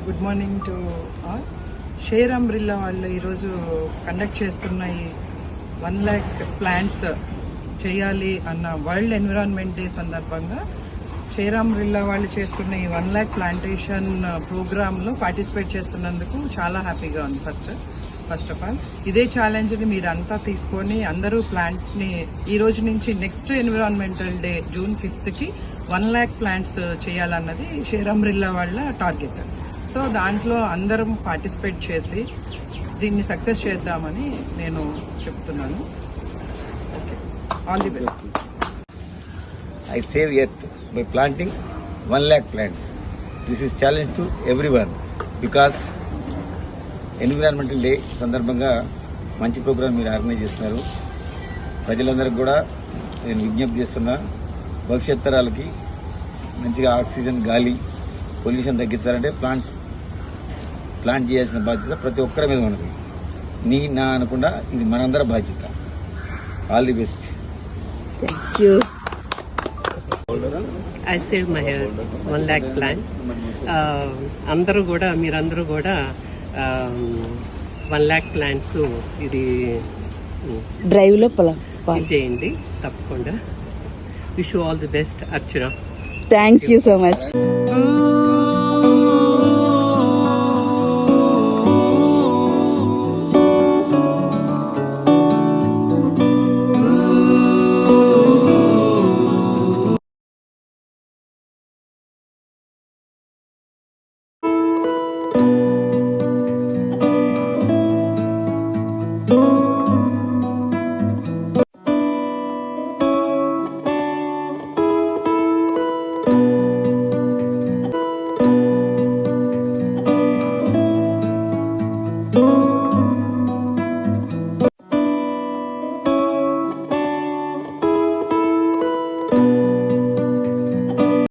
Good morning to all. Share umbrella వాళ్ళు ఈరోజు conduct చేస్తున్న ఈ 1 lakh ప్లాంట్స్ చేయాలి అన్న వరల్డ్ ఎన్విరాన్మెంట్ డే సందర్భంగా షేర్ అంబ్రిల్లా వాళ్ళు చేస్తున్న ఈ 1 lakh ప్లాంటేషన్ ప్రోగ్రాంలో పార్టిసిపేట్ చేస్తున్నందుకు చాలా హ్యాపీగా ఉంది. ఫస్ట్ ఆఫ్ ఆల్ ఇదే ఛాలెంజ్ని మీరు అంతా తీసుకొని అందరూ ప్లాంట్ని ఈ రోజు నుంచి next environmental day June 5th 1 lakh plants చేయాలన్నది షేర్ అంబ్రిల్లా వాళ్ళ టార్గెట్. సో దాంట్లో అందరం పార్టిసిపేట్ చేసి దీన్ని సక్సెస్ చేద్దామని నేను చెప్తున్నాను. Okay, all the best. I save earth by planting 1 lakh plants. This is challenge to everyone because environmental day సందర్భంగా మంచి ప్రోగ్రామ్ మీరు ఆర్గనైజ్ చేస్తున్నారు. ప్రజలందరికీ కూడా నేను విజ్ఞప్తి చేస్తున్నా, భవిష్యత్ తరాలకి మంచిగా ఆక్సిజన్, గాలి, పొల్యూషన్ తగ్గించాలంటే ప్లాంట్ చేయాల్సిన బాధ్యత ప్రతి ఒక్కరి మీద ఉన్నది. నా అనకుండా ఇది మనందరి బాధ్యత. All the best. Thank you. I save my 1 lakh plants. మీరందరూ కూడా 1 lakh ప్లాంట్స్ ఇది డ్రైవ్ లో చేయండి తప్పకుండా. Wish you all the best. Archana, thank you so much.